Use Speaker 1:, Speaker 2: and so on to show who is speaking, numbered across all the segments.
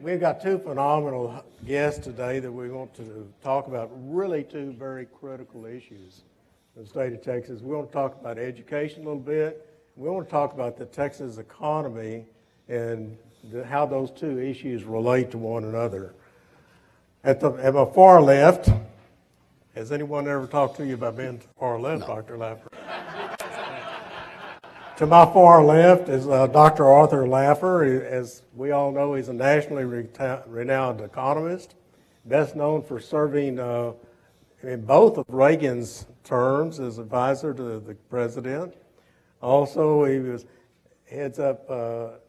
Speaker 1: we've got two phenomenal guests today that we want to talk about really two very critical issues in the state of Texas. We want to talk about education a little bit. We want to talk about the Texas economy and how those two issues relate to one another. At my far left, has anyone ever talked to you about being far left, no. Dr. Laffer? To my far left is Dr. Arthur Laffer. As we all know, he's a nationally renowned economist, best known for serving in both of Reagan's terms as advisor to the president. Also, he heads up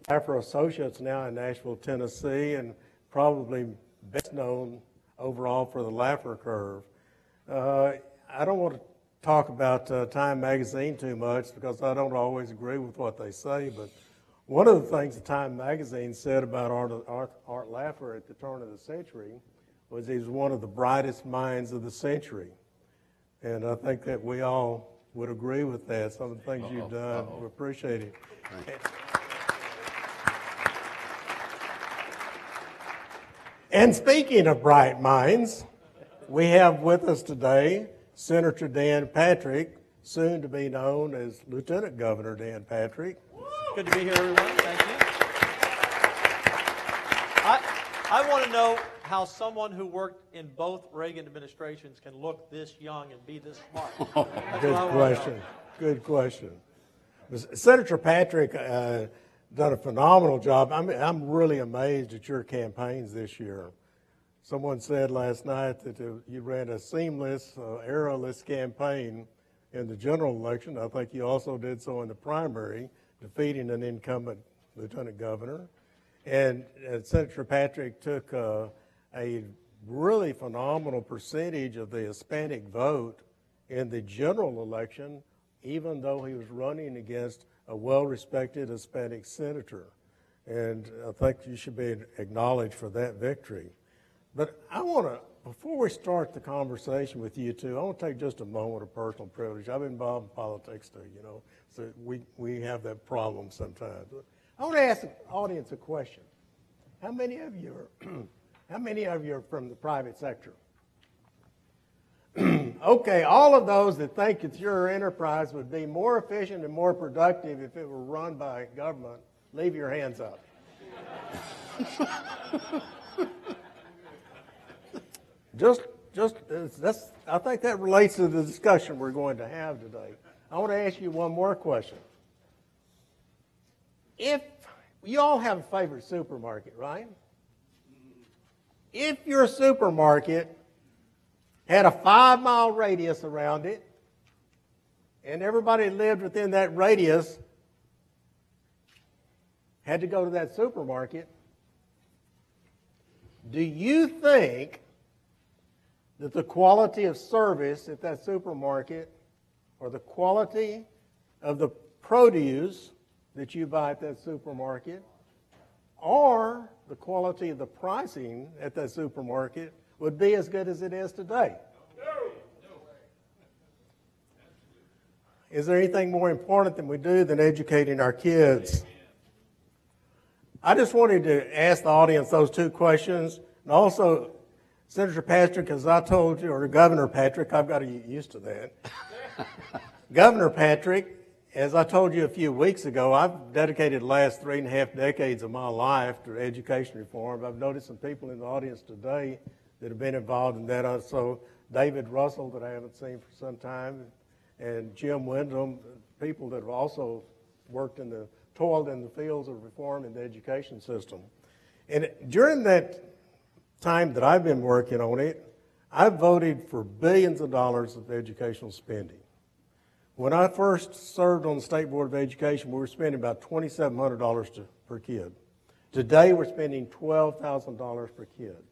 Speaker 1: Laffer Associates now in Nashville, Tennessee, and probably best known overall for the Laffer curve. I don't want to talk about Time Magazine too much because I don't always agree with what they say, but one of the things that Time Magazine said about Art Laffer at the turn of the century was he was one of the brightest minds of the century. And I think that we all would agree with that. Some of the things you've done, we appreciate it. And speaking of bright minds, we have with us today Senator Dan Patrick, soon to be known as Lieutenant Governor Dan Patrick.
Speaker 2: Good to be here, everyone. Thank you. I want to know how someone who worked in both Reagan administrations can look this young and be this smart.
Speaker 1: Good question. Good question. Senator Patrick done a phenomenal job. I'm really amazed at your campaigns this year. Someone said last night that you ran a seamless, errorless campaign in the general election. I think you also did so in the primary, defeating an incumbent lieutenant governor. And Senator Patrick took a really phenomenal percentage of the Hispanic vote in the general election, even though he was running against a well-respected Hispanic senator. And I think you should be acknowledged for that victory. But I want to, before we start the conversation with you two, I want to take just a moment of personal privilege. I've been involved in politics too, you know, so we have that problem sometimes. I want to ask the audience a question. How many of you are from the private sector? Okay, all of those that think that your enterprise would be more efficient and more productive if it were run by government, leave your hands up. I think that relates to the discussion we're going to have today. I want to ask you one more question. If you all have a favorite supermarket, right? If your supermarket had a 5-mile radius around it, and everybody that lived within that radius had to go to that supermarket, do you think that the quality of service at that supermarket or the quality of the produce that you buy at that supermarket or the quality of the pricing at that supermarket would be as good as it is today? Is there anything more important than we do than educating our kids? I just wanted to ask the audience those two questions. And also, Senator Patrick, as I told you, or Governor Patrick, I've got to get used to that. Governor Patrick, as I told you a few weeks ago, I've dedicated the last 3.5 decades of my life to education reform. I've noticed some people in the audience today that have been involved in that. Also, David Russell, that I haven't seen for some time, and Jim Wyndham, people that have also toiled in the fields of reform in the education system. And during that time that I've been working on it, I've voted for billions of dollars of educational spending. When I first served on the State Board of Education, we were spending about $2,700 per kid. Today, we're spending $12,000 per kid.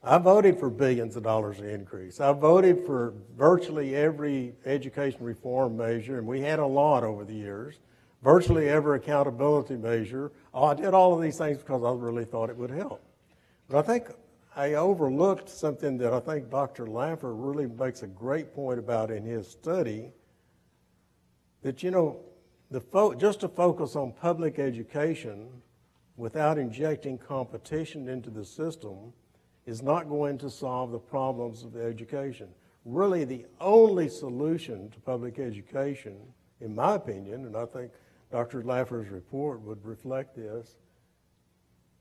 Speaker 1: I voted for billions of dollars in increase. I voted for virtually every education reform measure, and we had a lot over the years, virtually every accountability measure. I did all of these things because I really thought it would help. But I think I overlooked something that I think Dr. Laffer really makes a great point about in his study, that, you know, just to focus on public education without injecting competition into the system is not going to solve the problems of education. Really, the only solution to public education, in my opinion, and I think Dr. Laffer's report would reflect this,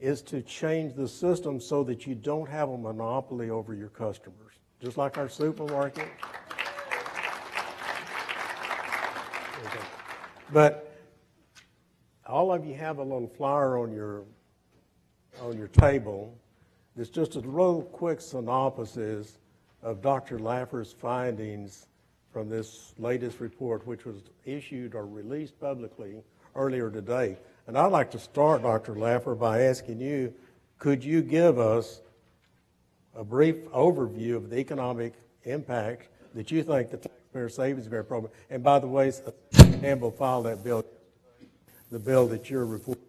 Speaker 1: is to change the system so that you don't have a monopoly over your customers, just like our supermarket. Okay. But all of you have a little flyer on your table. It's just a real quick synopsis of Dr. Laffer's findings from this latest report, which was issued or released publicly earlier today. And I'd like to start, Dr. Laffer, by asking you, could you give us a brief overview of the economic impact that you think the Taxpayer Savings Grant Program, and by the way, Campbell filed that bill, the bill that you're reporting.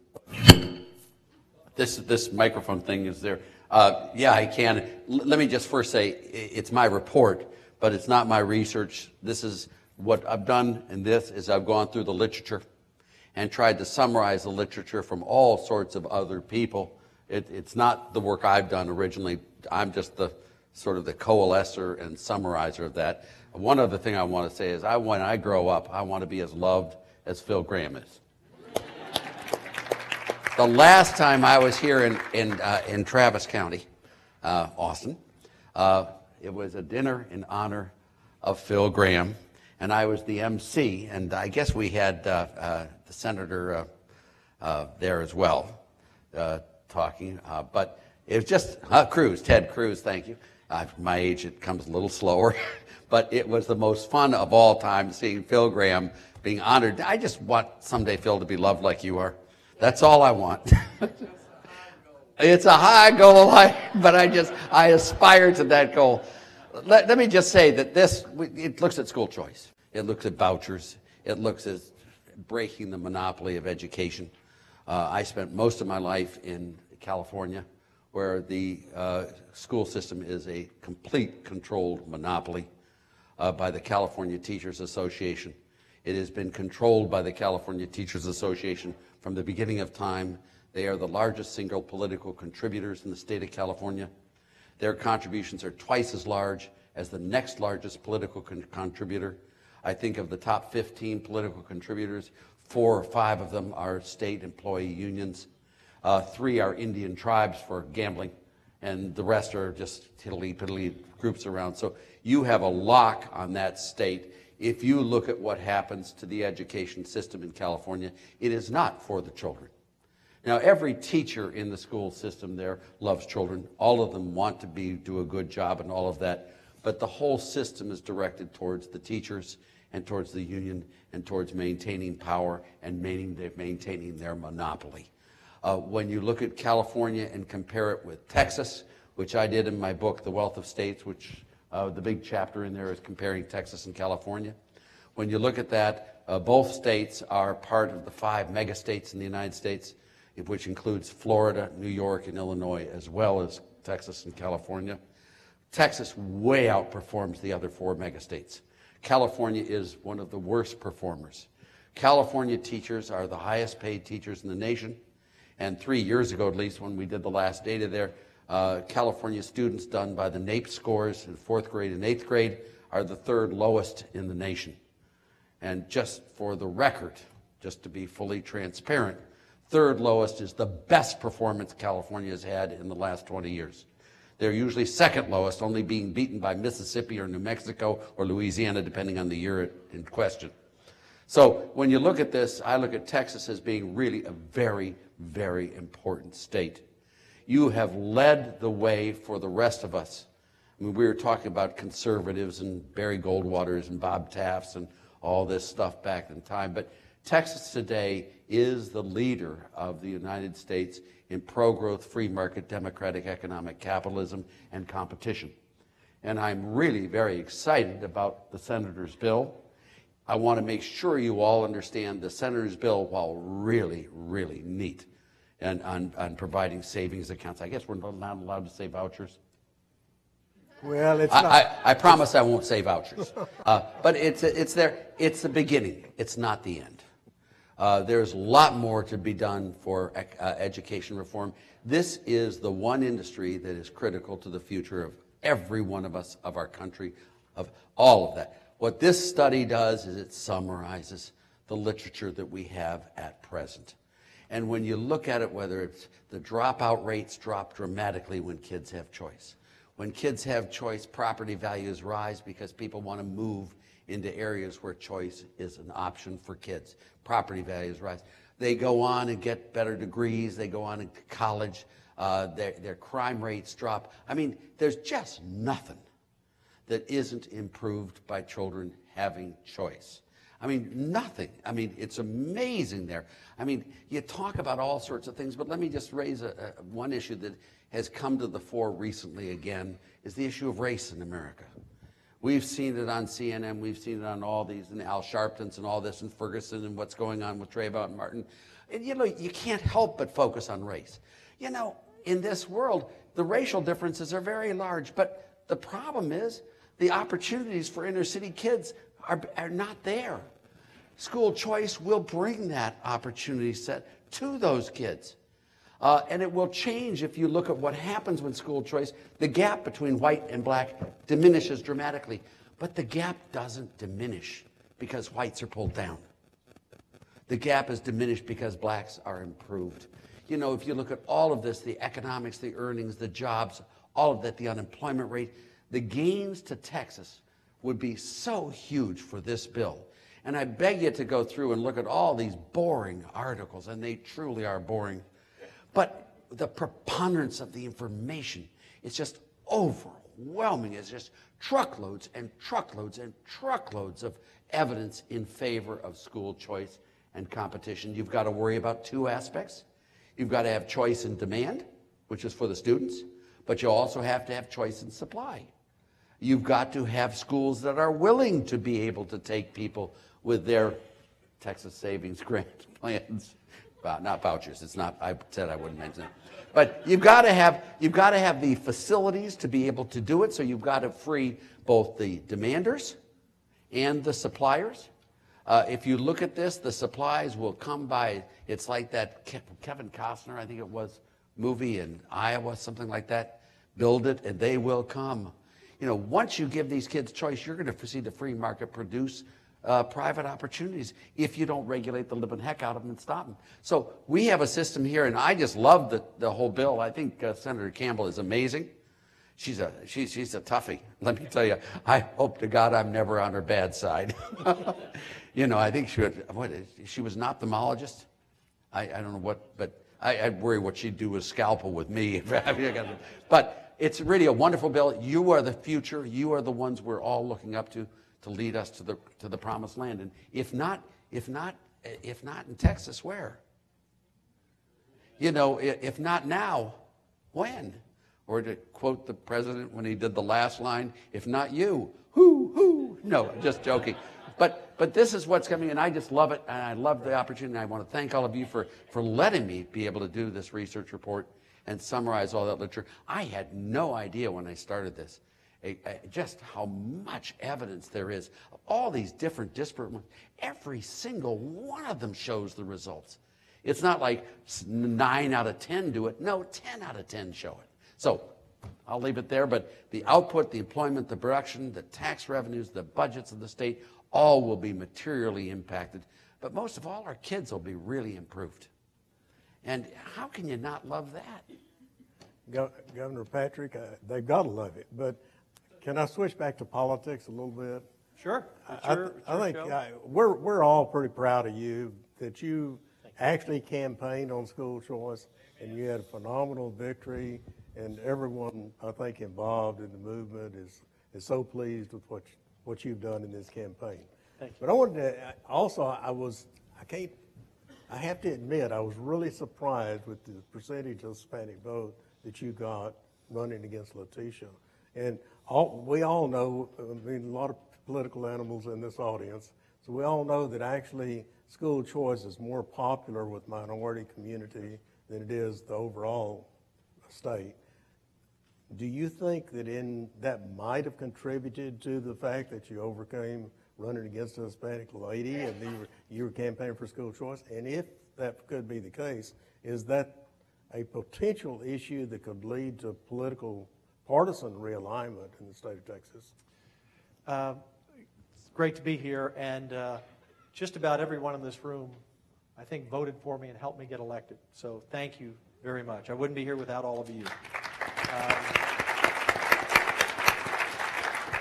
Speaker 3: This microphone thing is there. Yeah, I can. Let me just first say it's my report, but it's not my research. This is what I've done, and this is I've gone through the literature and tried to summarize the literature from all sorts of other people. It's not the work I've done originally. I'm just the sort of the coalescer and summarizer of that. One other thing I want to say is when I grow up, I want to be as loved as Phil Graham is. The last time I was here in Travis County, Austin, it was a dinner in honor of Phil Graham, and I was the MC, and I guess we had the senator there as well talking, but it was just Ted Cruz, thank you. My age, it comes a little slower, but it was the most fun of all time seeing Phil Graham being honored. I just want someday, Phil, to be loved like you are. That's all I want. It's a high goal, but I aspire to that goal. Let me just say that it looks at school choice. It looks at vouchers. It looks at breaking the monopoly of education. I spent most of my life in California, where the school system is a complete controlled monopoly by the California Teachers Association. It has been controlled by the California Teachers Association from the beginning of time. They are the largest single political contributors in the state of California. Their contributions are twice as large as the next largest political contributor. I think of the top 15 political contributors, 4 or 5 of them are state employee unions. 3 are Indian tribes for gambling, and the rest are just tiddly-piddly groups around. So you have a lock on that state. If you look at what happens to the education system in California, it is not for the children. Now, every teacher in the school system there loves children. All of them want to do a good job and all of that. But the whole system is directed towards the teachers and towards the union and towards maintaining power and maintaining their monopoly. When you look at California and compare it with Texas, which I did in my book, The Wealth of States, which the big chapter in there is comparing Texas and California. When you look at that, both states are part of the 5 megastates in the United States, which includes Florida, New York, and Illinois, as well as Texas and California. Texas way outperforms the other 4 megastates. California is one of the worst performers. California teachers are the highest paid teachers in the nation. And 3 years ago, at least, when we did the last data there, California students done by the NAEP scores in 4th grade and 8th grade are the 3rd lowest in the nation. And just for the record, just to be fully transparent, 3rd lowest is the best performance California has had in the last 20 years. They're usually 2nd lowest, only being beaten by Mississippi or New Mexico or Louisiana, depending on the year in question. So when you look at this, I look at Texas as being really a very, very important state. You have led the way for the rest of us. I mean, we were talking about conservatives and Barry Goldwaters and Bob Tafts and all this stuff back in time, but Texas today is the leader of the United States in pro-growth, free market, democratic economic capitalism and competition. And I'm really very excited about the Senator's bill. I want to make sure you all understand the Senator's bill, while really, really neat, and on providing savings accounts. I guess we're not allowed to say vouchers.
Speaker 1: Well, it's not.
Speaker 3: I promise I won't say vouchers. But it's there. It's the beginning. It's not the end. There's a lot more to be done for education reform. This is the one industry that is critical to the future of every one of us, of our country, of all of that. What this study does is it summarizes the literature that we have at present. And when you look at it, whether it's the dropout rates drop dramatically when kids have choice. When kids have choice, property values rise because people want to move into areas where choice is an option for kids. Property values rise. They go on and get better degrees. They go on into college. Their crime rates drop. I mean, there's just nothing that isn't improved by children having choice. I mean, nothing. I mean, it's amazing there. I mean, you talk about all sorts of things, but let me just raise one issue that has come to the fore recently again, is the issue of race in America. We've seen it on CNN, we've seen it on all these, and Al Sharpton's and all this, and Ferguson and what's going on with Trayvon Martin. And you know, you can't help but focus on race. You know, in this world, the racial differences are very large, but the problem is the opportunities for inner city kids are not there. School choice will bring that opportunity set to those kids. And it will change if you look at what happens when school choice. The gap between white and black diminishes dramatically, but the gap doesn't diminish because whites are pulled down. The gap is diminished because blacks are improved. You know, if you look at all of this, the economics, the earnings, the jobs, all of that, the unemployment rate, the gains to Texas would be so huge for this bill. And I beg you to go through and look at all these boring articles, and they truly are boring. But the preponderance of the information is just overwhelming. It's just truckloads and truckloads and truckloads of evidence in favor of school choice and competition. You've got to worry about two aspects. You've got to have choice in demand, which is for the students, but you also have to have choice in supply. You've got to have schools that are willing to be able to take people with their Texas Savings Grant plans. Not vouchers. It's not. I said I wouldn't mention it, but you've got to have the facilities to be able to do it. So you've got to free both the demanders and the suppliers. If you look at this, the supplies will come by. It's like that Kevin Costner, I think it was, movie in Iowa, something like that. Build it, and they will come. You know, once you give these kids choice, you're going to see the free market produce private opportunities if you don't regulate the living heck out of them and stop them. So we have a system here, and I just love the whole bill. I think Senator Campbell is amazing. She's a toughie. Let me tell you, I hope to God I'm never on her bad side. You know, I think she was an ophthalmologist. I don't know what, but I worry what she'd do with scalpel with me. But it's really a wonderful bill. You are the future. You are the ones we're all looking up to lead us to the promised land. And if not in Texas, where? You know, if not now, when? Or to quote the president when he did the last line, if not you, who? No, just joking. But this is what's coming, and I just love it, and I love the opportunity. I want to thank all of you for letting me be able to do this research report and summarize all that literature. I had no idea when I started this just how much evidence there is of all these different disparate ones. Every single one of them shows the results. It's not like 9 out of 10 do it. No, 10 out of 10 show it. So I'll leave it there, but the output, the employment, the production, the tax revenues, the budgets of the state, all will be materially impacted. But most of all, our kids will be really improved. And how can you not love that?
Speaker 1: Governor Patrick, they've got to love it. But can I switch back to politics a little bit?
Speaker 2: Sure.
Speaker 1: I think we're all pretty proud of you that you actually campaigned on school choice, and you had a phenomenal victory, and everyone, I think, involved in the movement is so pleased with what you've done in this campaign.
Speaker 2: Thank you.
Speaker 1: But I wanted to also, I have to admit, I was really surprised with the percentage of Hispanic vote that you got running against Letitia. And we all know, I mean, a lot of political animals in this audience, so we all know that actually school choice is more popular with minority community than it is the overall state. Do you think that that might have contributed to the fact that you overcame running against a Hispanic lady, and you were campaigning for school choice. And if that could be the case, is that a potential issue that could lead to political partisan realignment in the state of Texas?
Speaker 2: It's great to be here, and just about everyone in this room, I think, voted for me and helped me get elected. So thank you very much. I wouldn't be here without all of you.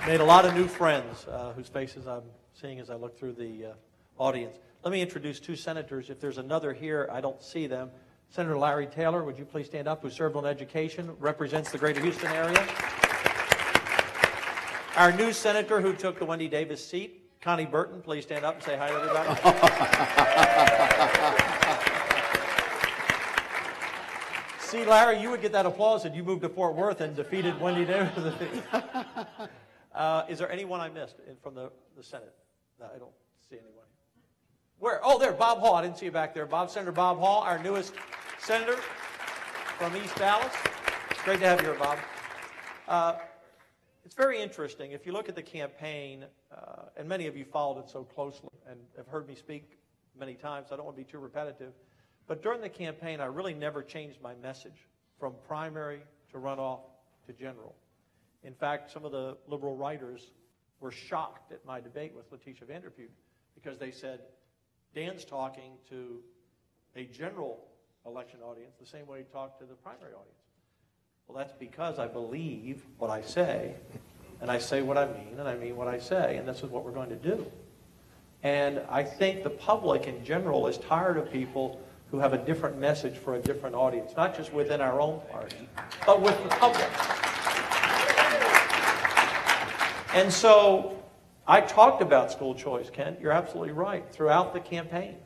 Speaker 2: Made a lot of new friends whose faces I'm seeing as I look through the audience. Let me introduce two senators. If there's another here, I don't see them. Senator Larry Taylor, would you please stand up, who served on education, represents the greater Houston area. Our new senator who took the Wendy Davis seat, Connie Burton, please stand up and say hi to everybody. See, Larry, you would get that applause if you moved to Fort Worth and defeated Wendy Davis. Is there anyone I missed from the Senate? No, I don't see anyone. Where? Oh, there, Bob Hall. I didn't see you back there. Senator Bob Hall, our newest senator from East Dallas. It's great to have you here, Bob. It's very interesting. If you look at the campaign, and many of you followed it so closely and have heard me speak many times, I don't want to be too repetitive, but during the campaign, I really never changed my message from primary to runoff to general. In fact, some of the liberal writers were shocked at my debate with Letitia Vanderpute because they said, Dan's talking to a general election audience the same way he talked to the primary audience. Well, that's because I believe what I say, and I say what I mean, and I mean what I say, and this is what we're going to do. And I think the public in general is tired of people who have a different message for a different audience, not just within our own party, but with the public. And so I talked about school choice, Kent. You're absolutely right. Throughout the campaign,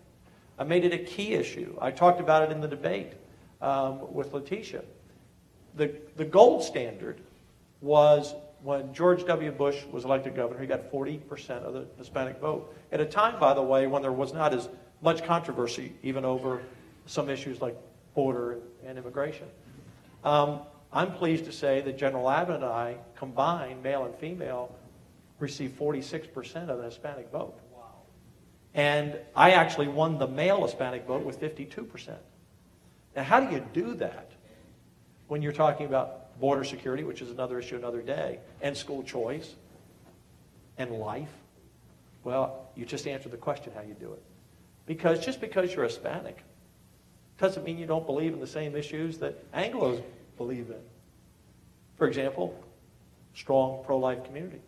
Speaker 2: I made it a key issue. I talked about it in the debate with Letitia. The gold standard was when George W. Bush was elected governor. He got 40% of the Hispanic vote. At a time, by the way, when there was not as much controversy, even over some issues like border and immigration. I'm pleased to say that General Abbott and I, combined, male and female, received 46% of the Hispanic vote. Wow. And I actually won the male Hispanic vote with 52%. Now, how do you do that when you're talking about border security, which is another issue another day, and school choice, and life? Well, you just answered the question how you do it. Because just because you're Hispanic doesn't mean you don't believe in the same issues that Anglos believe in. For example, strong pro-life community,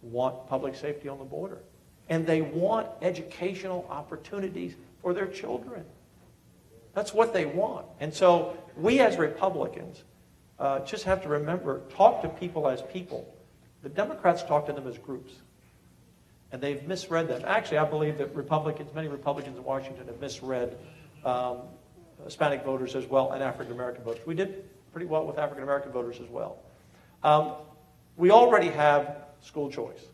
Speaker 2: want public safety on the border, and they want educational opportunities for their children. That's what they want. And so we as Republicans just have to remember, talk to people as people. The Democrats talk to them as groups, and they've misread them. Actually, I believe that many Republicans in Washington have misread Hispanic voters as well and African-American voters. We did pretty well with African-American voters as well. We already have school choice.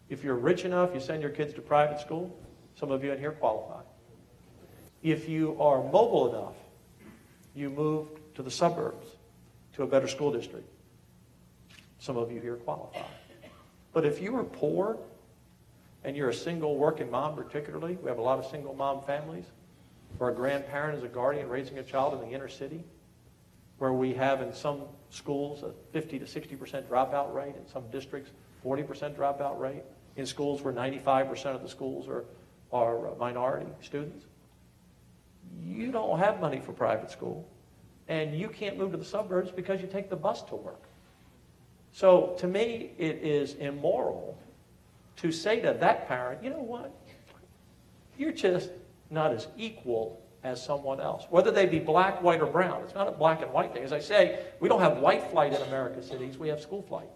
Speaker 2: If you're rich enough, you send your kids to private school. Some of you in here qualify. If you are mobile enough, you move to the suburbs, to a better school district. Some of you here qualify. But if you are poor, and you're a single working mom particularly, we have a lot of single mom families, where a grandparent is a guardian raising a child in the inner city, where we have in some schools a 50 to 60% dropout rate, in some districts 40% dropout rate, in schools where 95% of the schools are minority students. You don't have money for private school, and you can't move to the suburbs because you take the bus to work. So to me, it is immoral to say to that parent, you know what, you're just not as equal as someone else, whether they be black, white, or brown. It's not a black and white thing. As I say, we don't have white flight in American cities. We have school flight.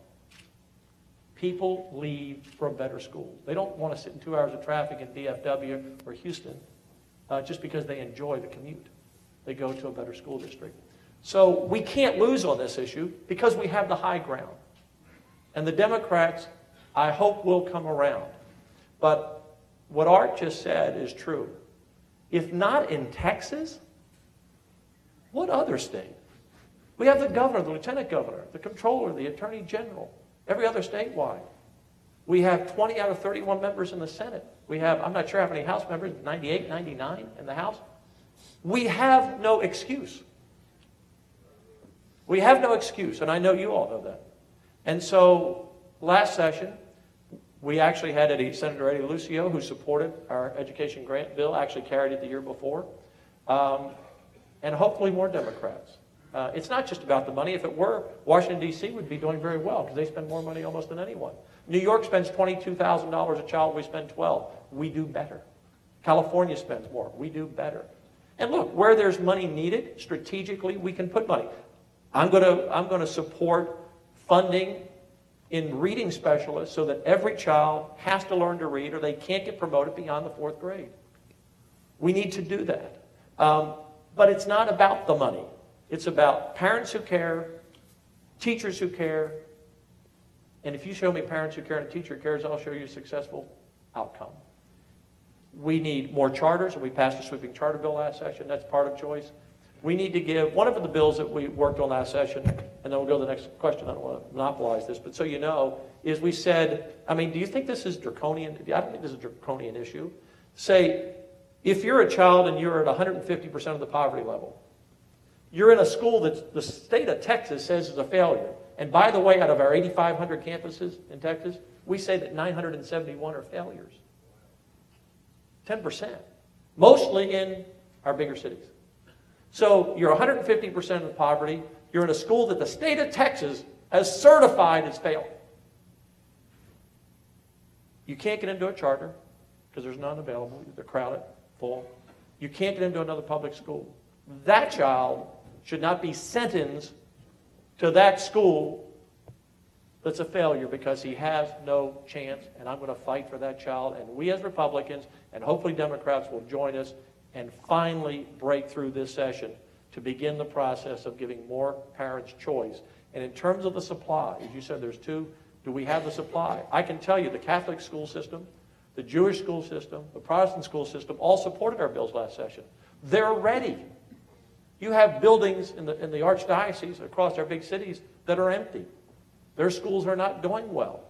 Speaker 2: People leave for a better school. They don't want to sit in 2 hours of traffic in DFW or Houston just because they enjoy the commute. They go to a better school district. So we can't lose on this issue because we have the high ground. And the Democrats, I hope, will come around. But what Art just said is true. If not in Texas, what other state? We have the governor, the lieutenant governor, the controller, the attorney general, every other statewide. We have 20 out of 31 members in the Senate. We have, I'm not sure how many House members, 98, 99 in the House. We have no excuse. We have no excuse, and I know you all know that. And so last session, we actually had Senator Eddie Lucio, who supported our education grant bill, actually carried it the year before, and hopefully more Democrats. It's not just about the money. If it were, Washington, D.C. would be doing very well because they spend more money almost than anyone. New York spends $22,000 a child. We spend $12,000. We do better. California spends more. We do better. And look, where there's money needed, strategically, we can put money. I'm going to support funding in reading specialists so that every child has to learn to read or they can't get promoted beyond the 4th grade. We need to do that. But it's not about the money. It's about parents who care, teachers who care, and if you show me parents who care and a teacher who cares, I'll show you a successful outcome. We need more charters, and we passed a sweeping charter bill last session. That's part of choice. We need to give, one of the bills that we worked on last session, and then we'll go to the next question, I don't want to monopolize this, but so you know, is we said, I mean, do you think this is draconian? I don't think this is a draconian issue. Say, if you're a child and you're at 150% of the poverty level, you're in a school that the state of Texas says is a failure. And by the way, out of our 8,500 campuses in Texas, we say that 971 are failures. 10%. Mostly in our bigger cities. So you're 150% of poverty. You're in a school that the state of Texas has certified as failed. You can't get into a charter because there's none available. They're crowded, full. You can't get into another public school. That child should not be sentenced to that school that's a failure because he has no chance, and I'm going to fight for that child. And we as Republicans, and hopefully Democrats, will join us and finally break through this session to begin the process of giving more parents choice. And in terms of the supply, as you said, there's two. Do we have the supply? I can tell you the Catholic school system, the Jewish school system, the Protestant school system all supported our bills last session. They're ready. You have buildings in the archdiocese across our big cities that are empty. Their schools are not doing well.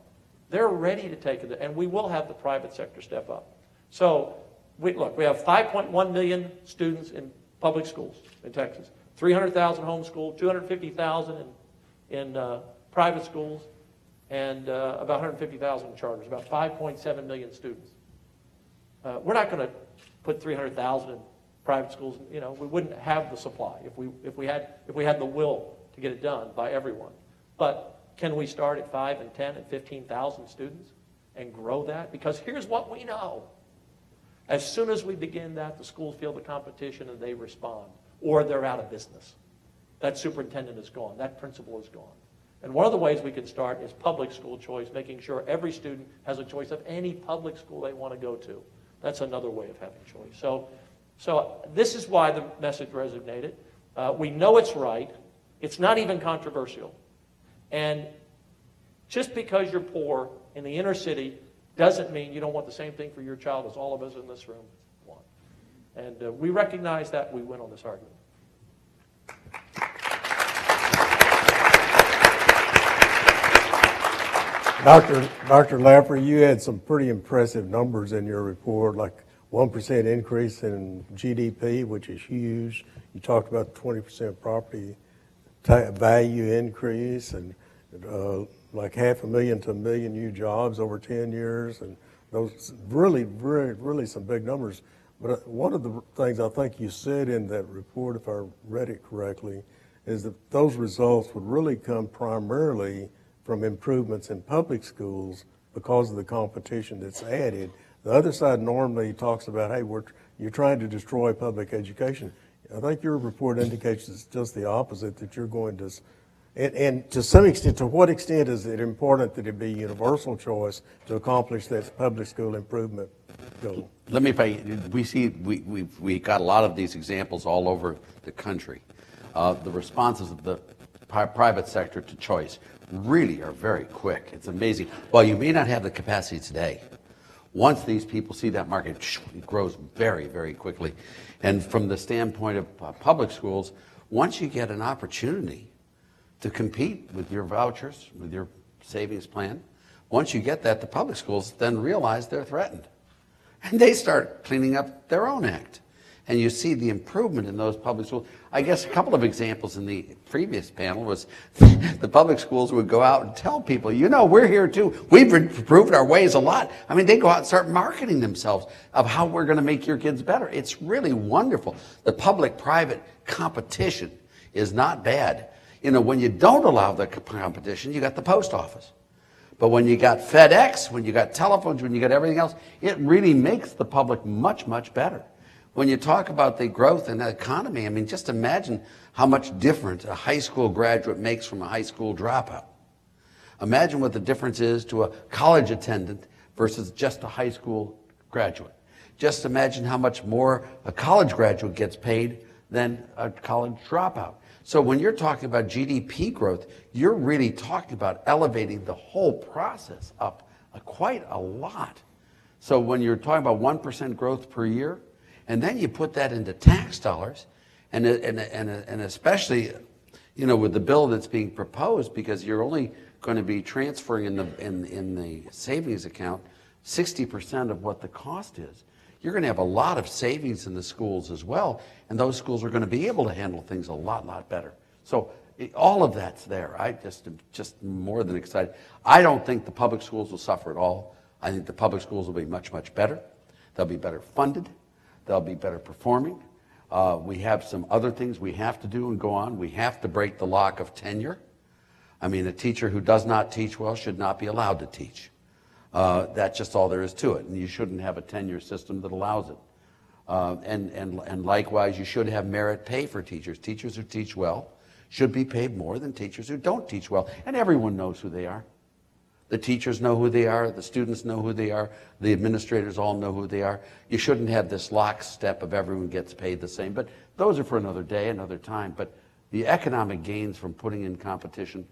Speaker 2: They're ready to take it, and we will have the private sector step up. So, we have 5.1 million students in public schools in Texas, 300,000 homeschooled, 250,000 in private schools, and about 150,000 in charters, about 5.7 million students. We're not going to put 300,000 in private schools. You know, we wouldn't have the supply if we had the will to get it done by everyone. But can we start at 5 and 10 and 15,000 students and grow that? Because here's what we know. As soon as we begin that, the schools feel the competition and they respond, or they're out of business. That superintendent is gone. That principal is gone. And one of the ways we can start is public school choice, making sure every student has a choice of any public school they want to go to. That's another way of having choice. So this is why the message resonated. We know it's right. It's not even controversial. And just because you're poor in the inner city doesn't mean you don't want the same thing for your child as all of us in this room want. And we recognize that. We win on this argument.
Speaker 1: Dr. Laffer, you had some pretty impressive numbers in your report, like 1% increase in GDP, which is huge. You talked about the 20% property value increase, and like 500,000 to 1 million new jobs over 10 years, and those really some big numbers. But one of the things I think you said in that report, if I read it correctly, is that those results would really come primarily from improvements in public schools because of the competition that's added. The other side normally talks about, hey, you're trying to destroy public education. I think your report indicates it's just the opposite, that you're going to, and to some extent, to what extent is it important that it be universal choice to accomplish that public school improvement goal?
Speaker 3: Let me pay. We got a lot of these examples all over the country. The responses of the private sector to choice really are very quick. It's amazing. While you may not have the capacity today, once these people see that market, it grows very, very quickly. And from the standpoint of public schools, once you get an opportunity to compete with your vouchers, with your savings plan, Once you get that, the public schools then realize they're threatened. And they start cleaning up their own act. And you see the improvement in those public schools. I guess a couple of examples in the previous panel was the public schools would go out and tell people, you know, we're here too. We've improved our ways a lot. I mean, they go out and start marketing themselves of how we're going to make your kids better. It's really wonderful. The public-private competition is not bad. You know, when you don't allow the competition, you got the post office. But when you got FedEx, when you got telephones, when you got everything else, it really makes the public much, much better. When you talk about the growth in the economy, I mean, just imagine how much different a high school graduate makes from a high school dropout. Imagine what the difference is to a college attendant versus just a high school graduate. Just imagine how much more a college graduate gets paid than a college dropout. So when you're talking about GDP growth, you're really talking about elevating the whole process up quite a lot. So when you're talking about 1% growth per year, and then you put that into tax dollars, and especially, you know, with the bill that's being proposed, because you're only going to be transferring in the savings account 60% of what the cost is. You're going to have a lot of savings in the schools as well, and those schools are going to be able to handle things a lot better. So all of that's there. I just more than excited. I don't think the public schools will suffer at all. I think the public schools will be much better. They'll be better funded. They'll be better performing. We have some other things we have to do and go on. We have to break the lock of tenure. I mean, a teacher who does not teach well should not be allowed to teach. That's just all there is to it. And you shouldn't have a tenure system that allows it. And likewise, you should have merit pay for teachers. Teachers who teach well should be paid more than teachers who don't teach well. And everyone knows who they are. The teachers know who they are. The students know who they are. The administrators all know who they are. You shouldn't have this lockstep of everyone gets paid the same. But those are for another day, another time. But the economic gains from putting in competition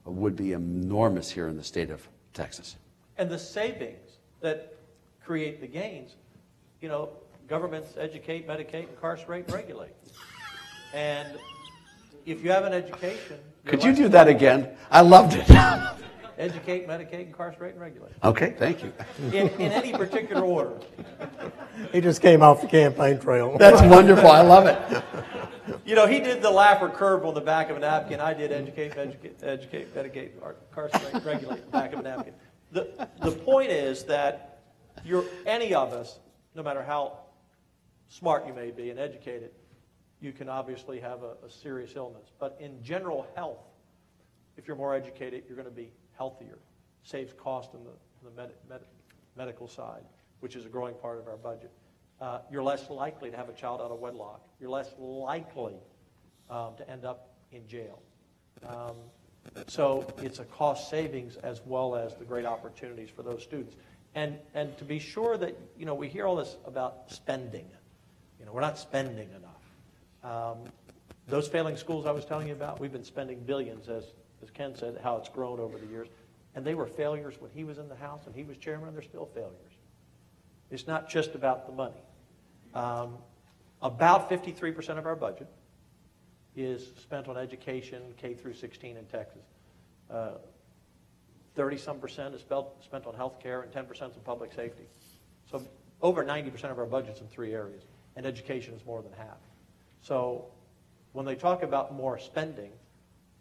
Speaker 3: would be enormous here in the state of Texas.
Speaker 2: And the savings that create the gains, you know, governments educate, medicate, incarcerate, and regulate. And if you have an education...
Speaker 3: Could you do that again? I loved it.
Speaker 2: Educate, medicate, incarcerate, and regulate.
Speaker 3: Okay, thank you.
Speaker 2: In any particular order.
Speaker 1: He just came off the campaign trail.
Speaker 3: That's wonderful. I love it.
Speaker 2: You know, he did the Laffer curve on the back of a napkin. I did educate, medicate, incarcerate, regulate on the back of a napkin. The point is that any of us, no matter how smart you may be and educated, you can obviously have a serious illness. But in general health, if you're more educated, you're going to be healthier. Saves cost on the medical side, which is a growing part of our budget. You're less likely to have a child out of wedlock. You're less likely to end up in jail. So it's a cost savings as well as the great opportunities for those students. And to be sure that, you know, we hear all this about spending. You know, we're not spending enough. Those failing schools I was telling you about, we've been spending billions, as Ken said, how it's grown over the years. And they were failures when he was in the House and he was chairman. They're still failures. It's not just about the money. About 53% of our budget is spent on education, K through 16 in Texas. 30-some% is spent on health care and 10% on public safety. So over 90% of our budget's in three areas, and education is more than half. So when they talk about more spending,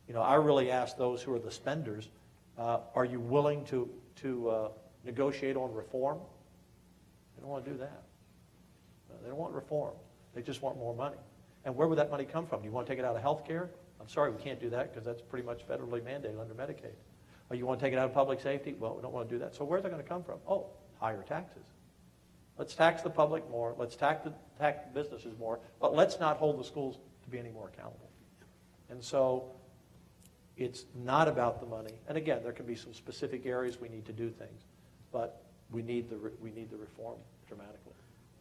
Speaker 2: you know, I really ask those who are the spenders, are you willing to negotiate on reform? They don't want to do that. They don't want reform. They just want more money. And where would that money come from? Do you want to take it out of health care? I'm sorry, we can't do that because that's pretty much federally mandated under Medicaid. Or you want to take it out of public safety? Well, we don't want to do that. So where's that going to come from? Oh, higher taxes. Let's tax the public more. Let's tax the businesses more. But let's not hold the schools to be any more accountable. And so it's not about the money. And again, there can be some specific areas we need to do things. But we need the reform dramatically.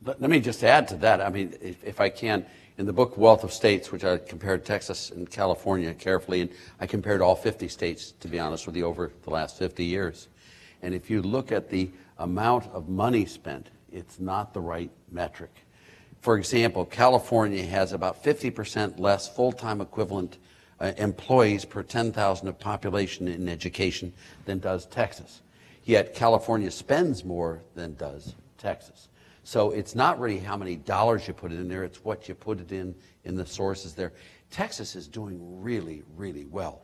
Speaker 3: Let me just add to that. I mean, if I can, in the book Wealth of States, which I compared Texas and California carefully, and I compared all 50 states, to be honest with you, over the last 50 years. And if you look at the amount of money spent, it's not the right metric. For example, California has about 50% less full-time equivalent employees per 10,000 of population in education than does Texas. yet California spends more than does Texas. So it's not really how many dollars you put in there, it's what you put it in the sources there. Texas is doing really, really well.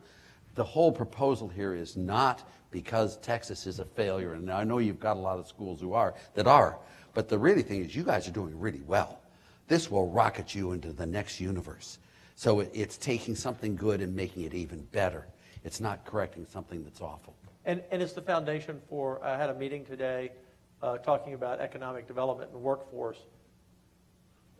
Speaker 3: The whole proposal here is not because Texas is a failure, and I know you've got a lot of schools that are, but the really thing is you guys are doing really well. This will rocket you into the next universe. So it's taking something good and making it even better. It's not correcting something that's awful.
Speaker 2: And it's the foundation for, I had a meeting today talking about economic development and workforce.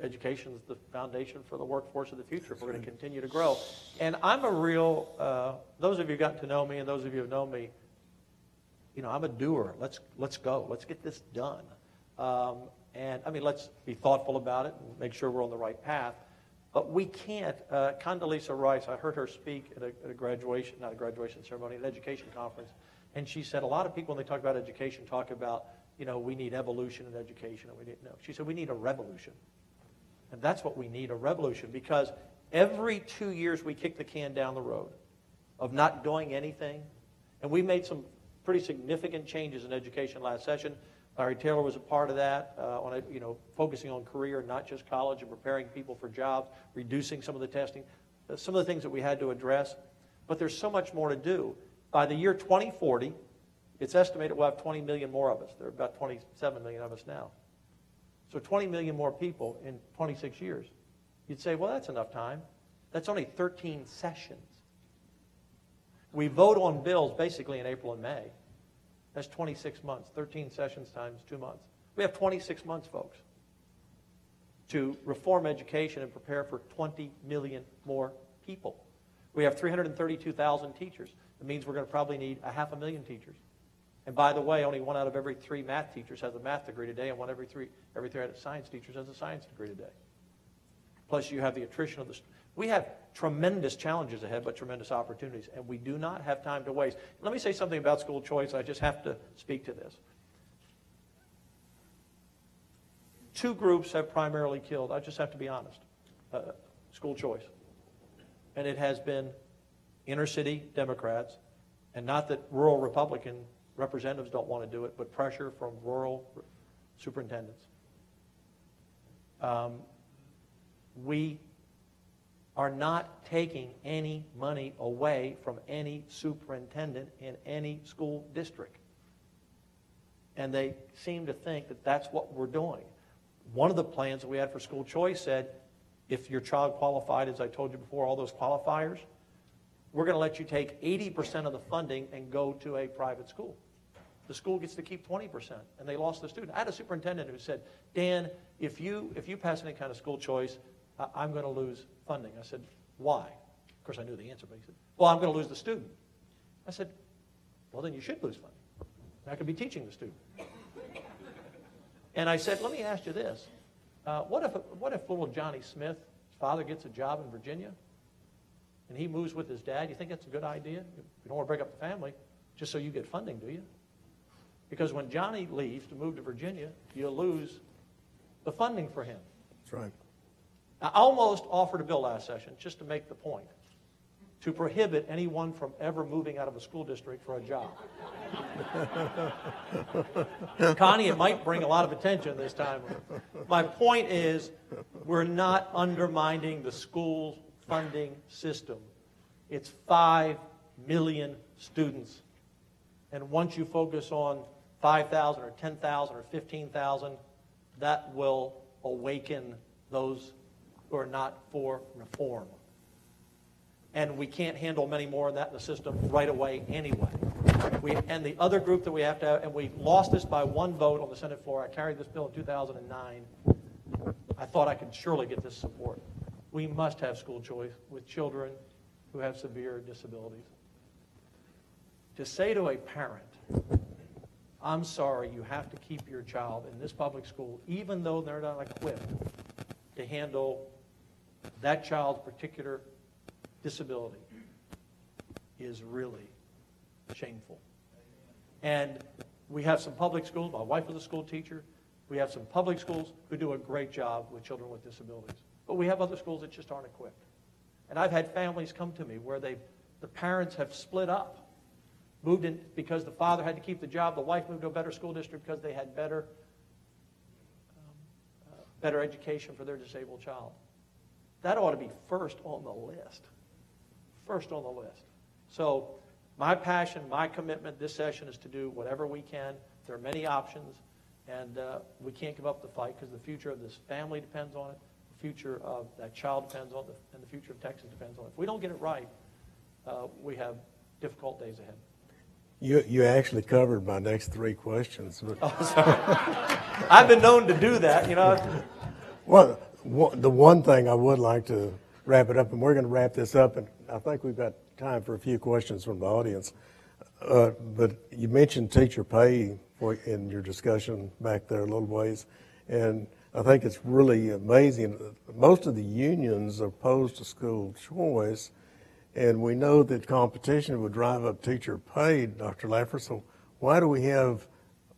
Speaker 2: Education is the foundation for the workforce of the future if we're going to continue to grow. And I'm a real, those of you who've gotten to know me and those of you who know me, you know, I'm a doer. Let's go. Let's get this done. And I mean, let's be thoughtful about it and make sure we're on the right path. But we can't. Condoleezza Rice, I heard her speak at a graduation, not a graduation ceremony, an education conference, and she said a lot of people when they talk about education talk about, you know, we need evolution in education, and we need, no. She said we need a revolution. And that's what we need, a revolution, because every 2 years we kick the can down the road of not doing anything, and we made some pretty significant changes in education last session. Larry Taylor was a part of that, focusing on career, not just college, and preparing people for jobs, reducing some of the testing, some of the things that we had to address. But there's so much more to do. By the year 2040, it's estimated we'll have 20 million more of us. There are about 27 million of us now. So 20 million more people in 26 years. You'd say, well, that's enough time. That's only 13 sessions. We vote on bills basically in April and May. That's 26 months, 13 sessions times 2 months. We have 26 months, folks, to reform education and prepare for 20 million more people. We have 332,000 teachers. It means we're going to probably need 500,000 teachers. And by the way, only 1 out of every 3 math teachers has a math degree today, and 1 every 3 out of science teachers has a science degree today. Plus, you have the attrition of the. We have tremendous challenges ahead, but tremendous opportunities, and we do not have time to waste. Let me say something about school choice. I just have to speak to this. 2 groups have primarily killed, I just have to be honest, school choice. And it has been inner city Democrats, and not that rural Republican representatives don't want to do it, but pressure from rural superintendents. We are not taking any money away from any superintendent in any school district. And they seem to think that that's what we're doing. One of the plans that we had for school choice said, if your child qualified, as I told you before, all those qualifiers, we're going to let you take 80% of the funding and go to a private school. The school gets to keep 20%, and they lost the student. I had a superintendent who said, Dan, if you pass any kind of school choice, I'm going to lose funding. I said, why? Of course, I knew the answer, but he said, well, I'm going to lose the student. I said, well, then you should lose funding. I could be teaching the student. And I said, let me ask you this. What if little Johnny Smith, his father gets a job in Virginia, and he moves with his dad? You think that's a good idea? You don't want to break up the family just so you get funding, do you? Because when Johnny leaves to move to Virginia, you lose the funding for him.
Speaker 1: That's right.
Speaker 2: I almost offered a bill last session, just to make the point, to prohibit anyone from ever moving out of a school district for a job. Connie, it might bring a lot of attention this time. My point is, we're not undermining the school funding system. It's 5 million students. And once you focus on 5,000 or 10,000 or 15,000, that will awaken those who are not for reform. And we can't handle many more of that in the system right away anyway. And the other group that we have to have, and we lost this by 1 vote on the Senate floor. I carried this bill in 2009. I thought I could surely get this support. We must have school choice with children who have severe disabilities. To say to a parent, I'm sorry, you have to keep your child in this public school, even though they're not equipped to handle that child's particular disability, is really shameful. And we have some public schools. My wife was a school teacher. We have some public schools who do a great job with children with disabilities. But we have other schools that just aren't equipped. And I've had families come to me where the parents have split up moved in because the father had to keep the job. The wife moved to a better school district because they had better education for their disabled child. That ought to be first on the list. First on the list. So my passion, my commitment this session is to do whatever we can. There are many options, and we can't give up the fight because the future of this family depends on it, the future of that child depends on it, and the future of Texas depends on it. If we don't get it right, we have difficult days ahead.
Speaker 1: You actually covered my next three questions. But
Speaker 2: Oh, sorry. I've been known to do that, you know.
Speaker 1: well, the one thing I would like to wrap it up, and we're going to wrap this up, and I think we've got time for a few questions from the audience. But you mentioned teacher pay in your discussion back there a little ways, and I think it's really amazing. Most of the unions are opposed to school choice, and we know that competition would drive up teacher pay, Dr. Laffer, so why do we have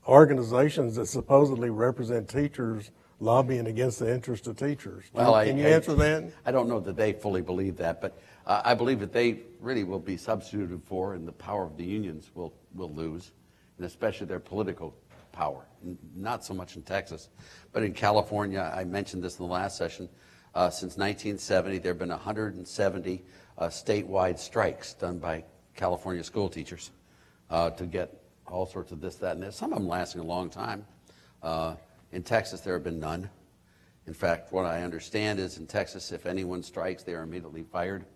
Speaker 1: organizations that supposedly represent teachers lobbying against the interest of teachers?
Speaker 3: Well,
Speaker 1: Can you answer that?
Speaker 3: I don't know that they fully believe that, but I believe that they really will be substituted for, and the power of the unions will lose, and especially their political power. Not so much in Texas, but in California. I mentioned this in the last session. Since 1970, there have been 170 statewide strikes done by California school teachers to get all sorts of this, that, and this. Some of them lasting a long time. In Texas, there have been none. In fact, what I understand is in Texas, if anyone strikes, they are immediately fired,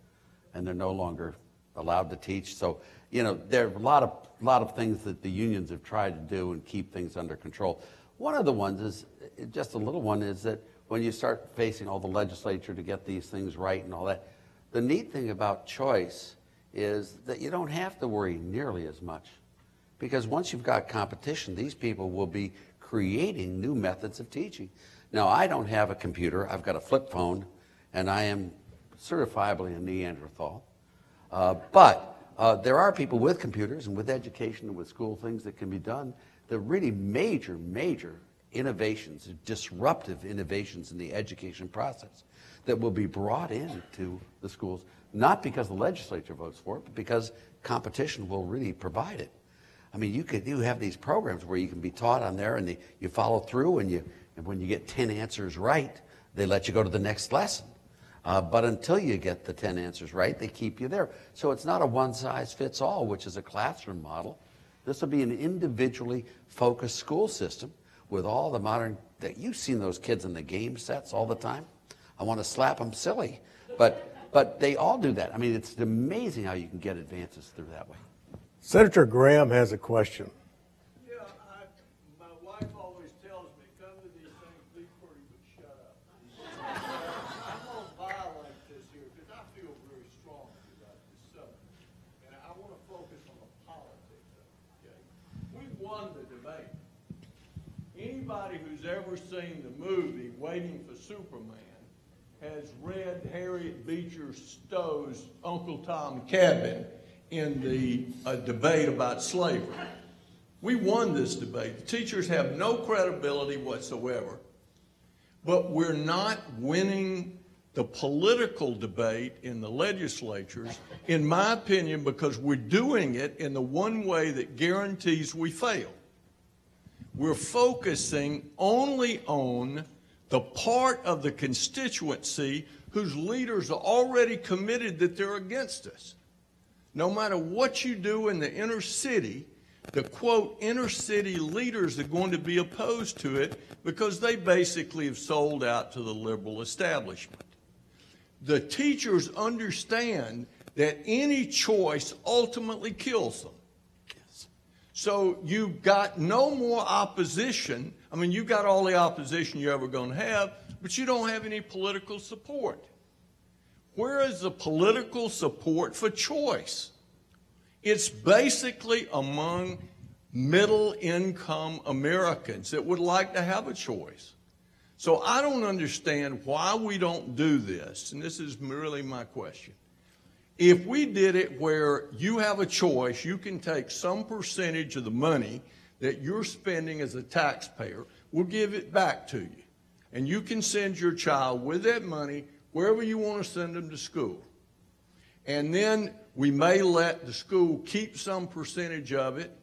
Speaker 3: and they're no longer allowed to teach. So, you know, there are a lot of things that the unions have tried to do and keep things under control. One of the ones is, just a little one, is that when you start facing all the legislature to get these things right and all that, the neat thing about choice is that you don't have to worry nearly as much. Because once you've got competition, these people will be creating new methods of teaching. Now, I don't have a computer. I've got a flip phone, and I am certifiably a Neanderthal. But there are people with computers and with education and with school things that can be done. The really major innovations, disruptive innovations in the education process that will be brought into the schools, not because the legislature votes for it, but because competition will really provide it. I mean, you have these programs where you can be taught on there, and you follow through, and when you get 10 answers right, they let you go to the next lesson. But until you get the 10 answers right, they keep you there. So it's not a one-size-fits-all, which is a classroom model. This will be an individually focused school system with all the modern, you've seen those kids in the game sets all the time. I want to slap them silly. But they all do that. I mean, it's amazing how you can get advances through that way.
Speaker 1: Senator Graham has a question.
Speaker 4: Yeah, my wife always tells me, come to these things, be pretty, but shut up. I'm going to violate this here because I feel very strongly about this subject. And I want to focus on the politics of it, okay? We won the debate. Anybody who's ever seen the movie Waiting for Superman has read Harriet Beecher Stowe's Uncle Tom Cabin in the debate about slavery. We won this debate. The teachers have no credibility whatsoever, but we're not winning the political debate in the legislatures, in my opinion, because we're doing it in the one way that guarantees we fail. We're focusing only on the part of the constituency whose leaders are already committed that they're against us. No matter what you do in the inner city, the, quote, inner city leaders are going to be opposed to it because they basically have sold out to the liberal establishment. The teachers understand that any choice ultimately kills them. So you've got no more opposition. I mean, you've got all the opposition you're ever going to have, but you don't have any political support. Where is the political support for choice? It's basically among middle-income Americans that would like to have a choice. So I don't understand why we don't do this, and this is really my question. If we did it where you have a choice, you can take some percentage of the money that you're spending as a taxpayer, we'll give it back to you. And you can send your child with that money wherever you want to send them to school. And then we may let the school keep some percentage of it,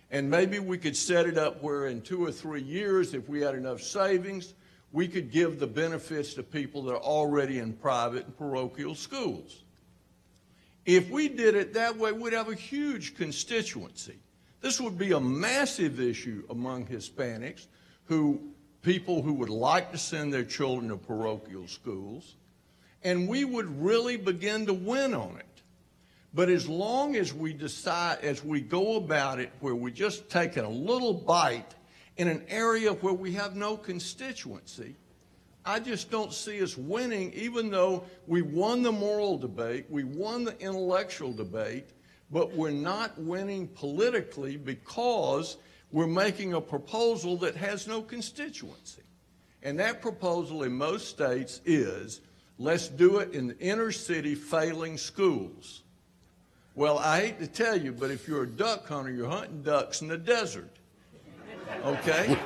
Speaker 4: and maybe we could set it up where in 2 or 3 years, if we had enough savings, we could give the benefits to people that are already in private and parochial schools. If we did it that way, we'd have a huge constituency. This would be a massive issue among Hispanics, people who would like to send their children to parochial schools, and we would really begin to win on it. But as long as we decide, as we go about it, where we just take a little bite in an area where we have no constituency, I just don't see us winning, even though we won the moral debate, we won the intellectual debate, but we're not winning politically because we're making a proposal that has no constituency. And that proposal in most states is, let's do it in the inner city failing schools. Well, I hate to tell you, but if you're a duck hunter, you're hunting ducks in the desert. Okay?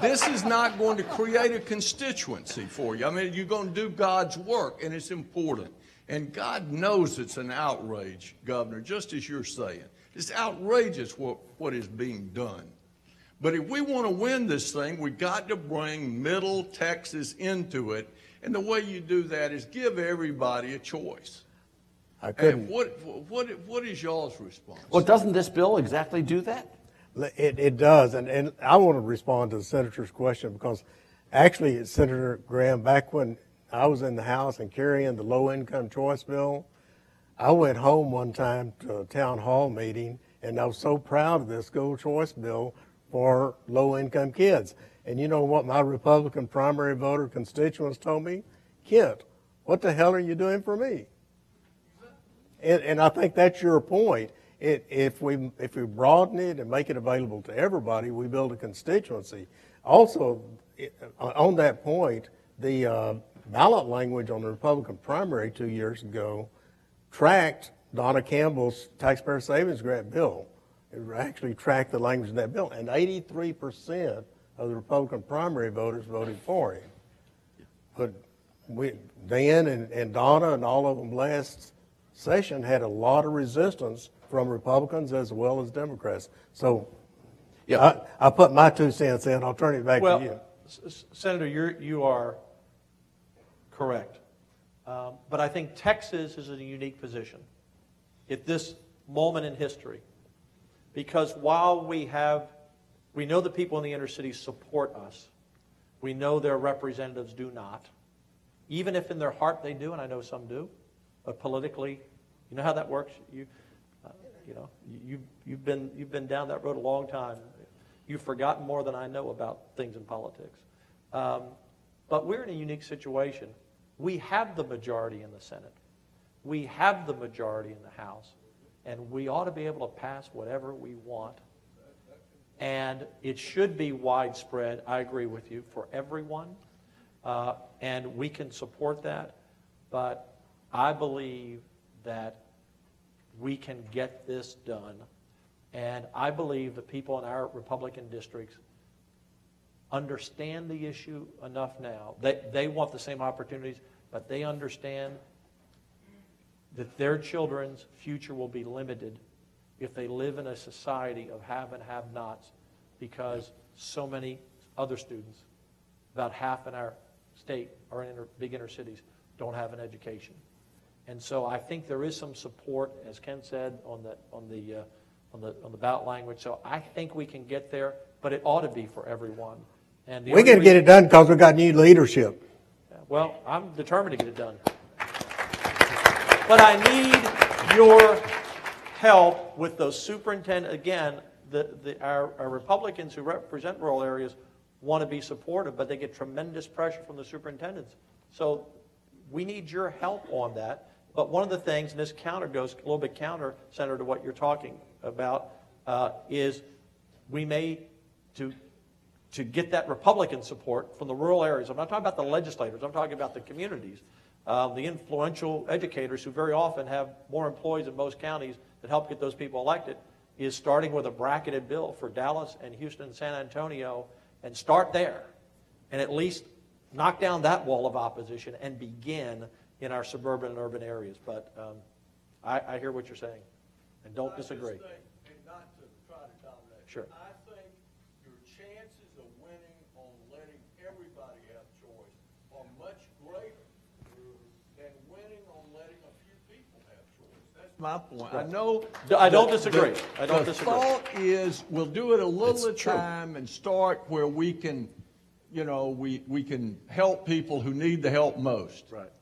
Speaker 4: This is not going to create a constituency for you. I mean, you're going to do God's work, and it's important. And God knows it's an outrage, Governor, just as you're saying. It's outrageous what is being done. But if we want to win this thing, we've got to bring Middle Texas into it. And the way you do that is give everybody a choice. And what is y'all's response?
Speaker 3: Well, doesn't this bill exactly do that?
Speaker 1: It does, and I want to respond to the senator's question because actually, Senator Graham, back when I was in the House and carrying the low-income choice bill, I went home one time to a town hall meeting, and I was so proud of this school choice bill for low-income kids. And you know what my Republican primary voter constituents told me? Kent, what the hell are you doing for me? And I think that's your point. If we broaden it and make it available to everybody, we build a constituency. Also, on that point, the ballot language on the Republican primary 2 years ago tracked Donna Campbell's taxpayer savings grant bill. It actually tracked the language of that bill, and 83% of the Republican primary voters voted for him. But Dan and Donna and all of them last session had a lot of resistance from Republicans as well as Democrats. So yeah, I put my 2 cents in. I'll turn it back to you.
Speaker 2: Senator, you are correct. But I think Texas is in a unique position at this moment in history. Because while we know the people in the inner city support us, we know their representatives do not. Even if in their heart they do, and I know some do, but politically, you know how that works? You've been down that road a long time. You've forgotten more than I know about things in politics. But we're in a unique situation. We have the majority in the Senate. We have the majority in the House. And we ought to be able to pass whatever we want. And it should be widespread, I agree with you, for everyone. And we can support that. But I believe that we can get this done. And I believe the people in our Republican districts understand the issue enough now. They want the same opportunities, but they understand that their children's future will be limited if they live in a society of have and have-nots, because so many other students, about half in our state or in big inner cities, don't have an education. And so I think there is some support, as Ken said, on the ballot language. So I think we can get there, but it ought to be for everyone. And
Speaker 1: we can get it done because we got new leadership.
Speaker 2: Well, I'm determined to get it done. But I need your help with those superintendents. Again, our Republicans who represent rural areas want to be supportive, but they get tremendous pressure from the superintendents. So we need your help on that. But one of the things, and this goes a little bit counter, Senator, to what you're talking about, is we may, to get that Republican support from the rural areas. I'm not talking about the legislators. I'm talking about the communities. The influential educators who very often have more employees in most counties that help get those people elected, is starting with a bracketed bill for Dallas and Houston and San Antonio, and start there and at least knock down that wall of opposition and begin in our suburban and urban areas. But I hear what you're saying, and don't disagree.
Speaker 4: I just think, and not to try to dominate,
Speaker 2: Sure.
Speaker 4: I think your chances of winning on letting everybody have choice are much greater than winning on letting a few people have choice. That's my point. I know.
Speaker 2: I don't disagree. I don't
Speaker 4: The
Speaker 2: disagree.
Speaker 4: thought is, we'll do it a little
Speaker 3: It's
Speaker 4: at a
Speaker 3: true.
Speaker 4: time and start where we can, we can help people who need the help most.
Speaker 2: Right.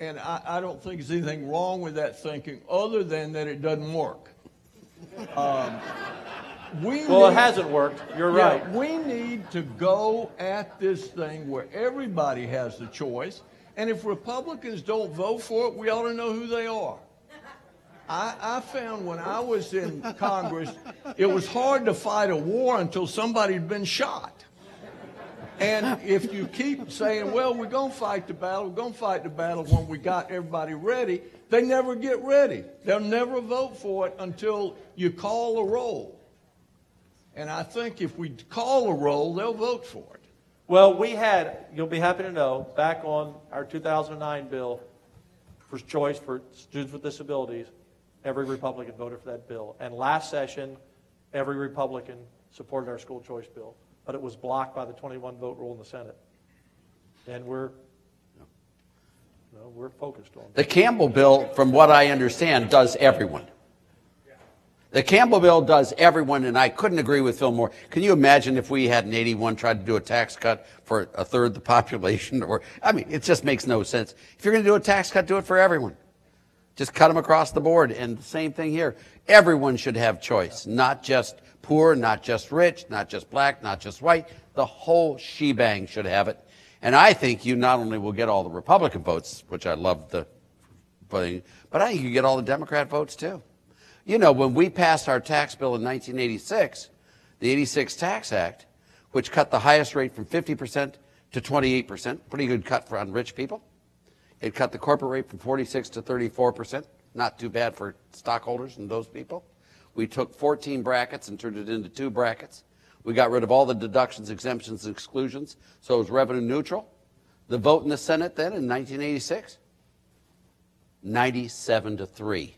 Speaker 4: And I don't think there's anything wrong with that thinking, other than that it doesn't work.
Speaker 2: Well, it hasn't worked. You're right.
Speaker 4: We need to go at this thing where everybody has the choice, and if Republicans don't vote for it, we ought to know who they are. I found when I was in Congress, it was hard to fight a war until somebody had been shot. And if you keep saying, well, we're going to fight the battle, when we got everybody ready, they never get ready. They'll never vote for it until you call a roll. And I think if we call a roll, they'll vote for it.
Speaker 2: Well, we had, you'll be happy to know, back on our 2009 bill for choice for students with disabilities, every Republican voted for that bill. And last session, every Republican supported our school choice bill. But it was blocked by the 21-vote rule in the Senate. And we're focused on
Speaker 3: The Campbell bill, from what I understand, does everyone. The Campbell bill does everyone, and I couldn't agree with Phil more. Can you imagine if we had in 81 tried to do a tax cut for a third of the population? It just makes no sense. If you're going to do a tax cut, do it for everyone. Just cut them across the board. And the same thing here. Everyone should have choice, not just poor, not just rich, not just black, not just white. The whole shebang should have it. And I think you not only will get all the Republican votes, which I love the voting, but I think you get all the Democrat votes too. You know, when we passed our tax bill in 1986, the 86 Tax Act, which cut the highest rate from 50% to 28%, pretty good cut for on rich people. It cut the corporate rate from 46 to 34%, not too bad for stockholders and those people. We took 14 brackets and turned it into 2 brackets. We got rid of all the deductions, exemptions, and exclusions, so it was revenue neutral. The vote in the Senate then in 1986, 97-3.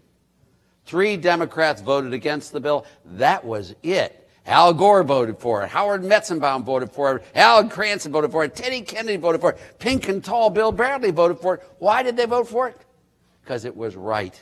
Speaker 3: 3 Democrats voted against the bill. That was it. Al Gore voted for it. Howard Metzenbaum voted for it. Alan Cranston voted for it. Teddy Kennedy voted for it. Pink and tall Bill Bradley voted for it. Why did they vote for it? Because it was right.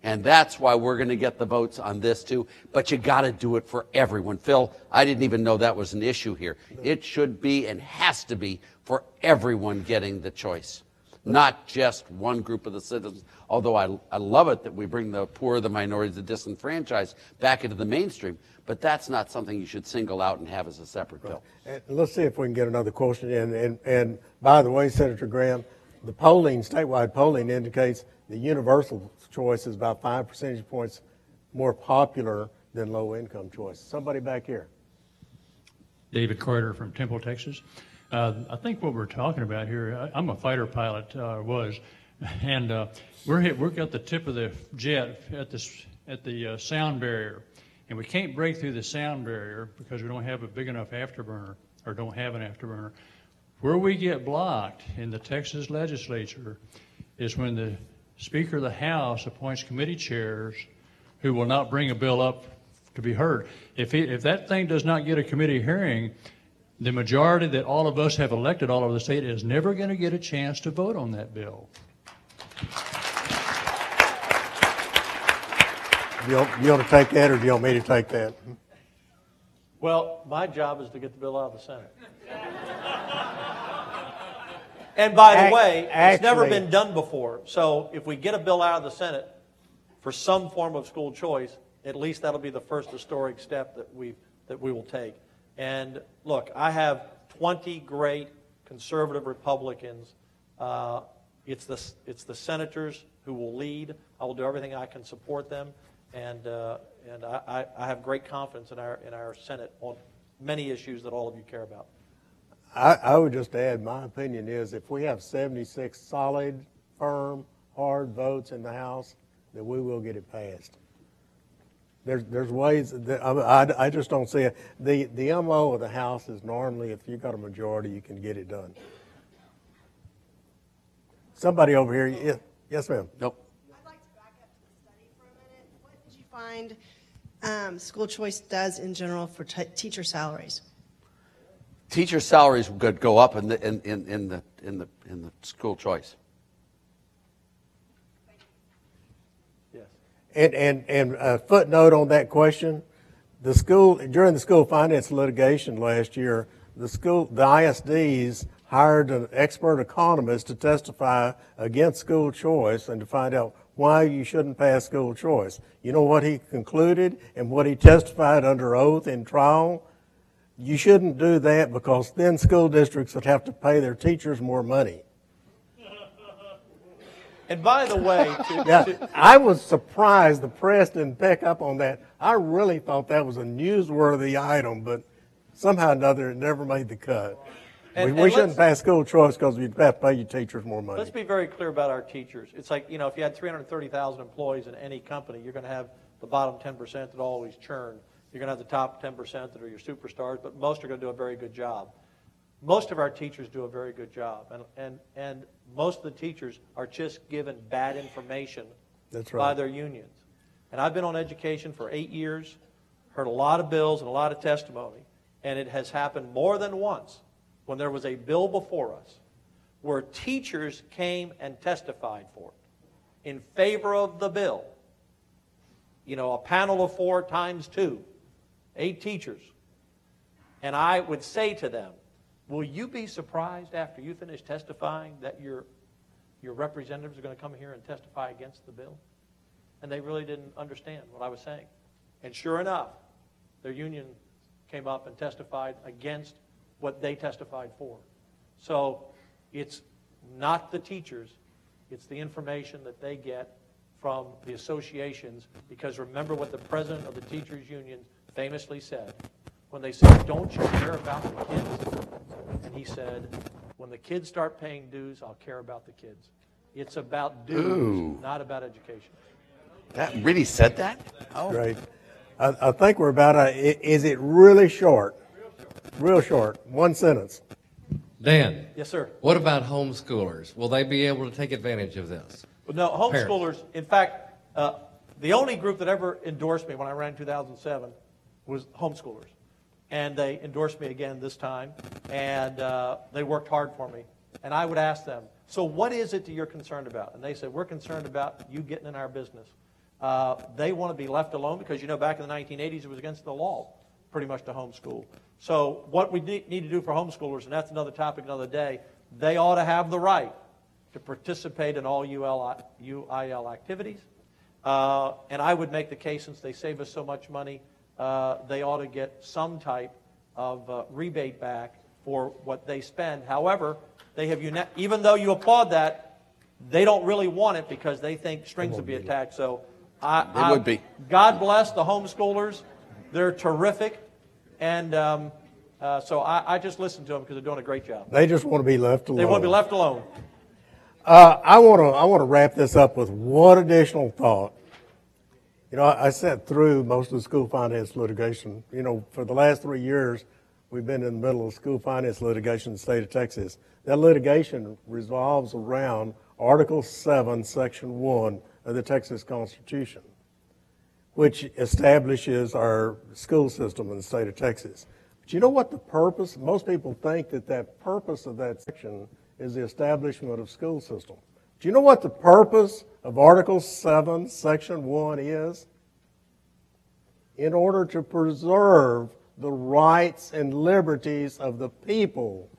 Speaker 3: And that's why we're going to get the votes on this too. But you got to do it for everyone. Phil, I didn't even know that was an issue here. It should be and has to be for everyone getting the choice, not just one group of the citizens. Although I love it that we bring the poor, the minorities, the disenfranchised back into the mainstream. But that's not something you should single out and have as a separate bill.
Speaker 1: And let's see if we can get another question in. And by the way, Senator Graham, the polling, statewide polling indicates the universal choice is about 5 percentage points more popular than low-income choice. Somebody back here.
Speaker 5: David Carter from Temple, Texas. I think what we're talking about here, I'm a fighter pilot, and we're got the tip of the jet at the sound barrier, and we can't break through the sound barrier because we don't have a big enough afterburner, or don't have an afterburner. Where we get blocked in the Texas legislature is when the Speaker of the House appoints committee chairs who will not bring a bill up to be heard. If that thing does not get a committee hearing, the majority that all of us have elected all over the state is never going to get a chance to vote on that bill.
Speaker 1: You want to take that, or do you want me to take that?
Speaker 2: Well, my job is to get the bill out of the Senate. And by the way, it's never been done before. So if we get a bill out of the Senate for some form of school choice, at least that'll be the first historic step that we will take. And look, I have 20 great conservative Republicans. It's the senators who will lead. I will do everything I can support them, and I have great confidence in our Senate on many issues that all of you care about.
Speaker 1: I would just add, my opinion is if we have 76 solid, firm, hard votes in the House, then we will get it passed. There's ways that I just don't see it. The MO of the House is normally if you got a majority, you can get it done. Somebody over here. Yes, ma'am.
Speaker 3: Nope.
Speaker 6: I'd like to back up to the study for a minute. What did you find school choice does in general for teacher salaries?
Speaker 3: Teacher salaries could go up in the school choice.
Speaker 2: Yes.
Speaker 1: And a footnote on that question, during the school finance litigation last year, the ISDs hired an expert economist to testify against school choice and to find out why you shouldn't pass school choice. You know what he concluded and what he testified under oath in trial? You shouldn't do that because then school districts would have to pay their teachers more money.
Speaker 2: And by the way,
Speaker 1: I was surprised the press didn't pick up on that. I really thought that was a newsworthy item, but somehow or another it never made the cut. We shouldn't pass school choice because we'd have to pay your teachers more money.
Speaker 2: let's be very clear about our teachers. It's like, if you had 330,000 employees in any company, you're going to have the bottom 10% that always churn. You're going to have the top 10% that are your superstars, but most are going to do a very good job. Most of our teachers do a very good job, and most of the teachers are just given bad information by their unions. And I've been on education for 8 years, heard a lot of bills and a lot of testimony, and it has happened more than once when there was a bill before us where teachers came and testified for it in favor of the bill. A panel of 4 times 2, 8 teachers. And I would say to them, will you be surprised after you finish testifying that your representatives are going to come here and testify against the bill? And they really didn't understand what I was saying. And sure enough, their union came up and testified against what they testified for. So it's not the teachers, it's the information that they get from the associations, because remember what the president of the teachers union famously said when they said, don't you care about the kids? And he said, when the kids start paying dues, I'll care about the kids. It's about dues, not about education.
Speaker 3: That really said that? Oh.
Speaker 1: Great. I think we're about is it really short? Real short. One sentence.
Speaker 7: Dan.
Speaker 2: Yes, sir.
Speaker 7: What about homeschoolers? Will they be able to take advantage of this?
Speaker 2: Well, no, homeschoolers, in fact, the only group that ever endorsed me when I ran in 2007 was homeschoolers. And they endorsed me again this time, and they worked hard for me. And I would ask them, so what is it that you're concerned about? And they said, we're concerned about you getting in our business. They want to be left alone because, back in the 1980s, it was against the law pretty much to homeschool. So what we need to do for homeschoolers, and that's another topic another day, they ought to have the right to participate in all UIL activities. And I would make the case, since they save us so much money, they ought to get some type of rebate back for what they spend. However, they have even though you applaud that, they don't really want it because they think strings will be attached. So
Speaker 3: They would be.
Speaker 2: God bless the homeschoolers. They're terrific. And so I just listen to them because they're doing a great job.
Speaker 1: They just want to be left alone.
Speaker 2: They want to be left alone.
Speaker 1: I want to wrap this up with one additional thought. I sat through most of the school finance litigation. For the last 3 years, we've been in the middle of school finance litigation in the state of Texas. That litigation revolves around Article 7, Section 1 of the Texas Constitution, which establishes our school system in the state of Texas. But you know what the purpose? Most people think that purpose of that section is the establishment of school system. Do you know what the purpose of Article 7, Section 1 is? In order to preserve the rights and liberties of the people.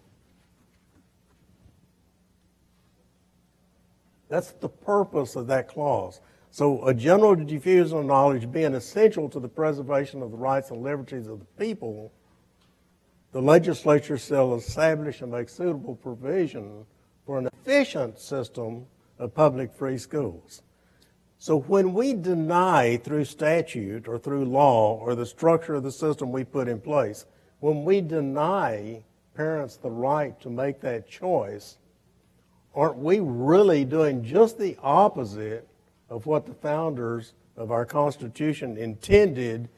Speaker 1: That's the purpose of that clause. So a general diffusion of knowledge being essential to the preservation of the rights and liberties of the people, the legislature shall establish and make suitable provision for an efficient system of public free schools. So when we deny through statute or through law or the structure of the system we put in place, when we deny parents the right to make that choice, aren't we really doing just the opposite of what the founders of our Constitution intended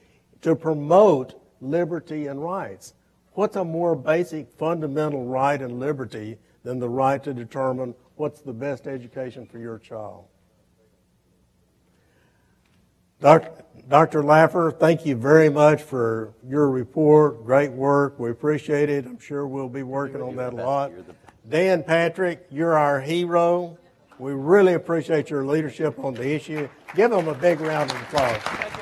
Speaker 1: to promote liberty and rights? What's a more basic fundamental right and liberty than the right to determine what's the best education for your child. Dr. Laffer, thank you very much for your report. Great work. We appreciate it. I'm sure we'll be working on that a lot. Dan Patrick, you're our hero. We really appreciate your leadership on the issue. Give them a big round of applause.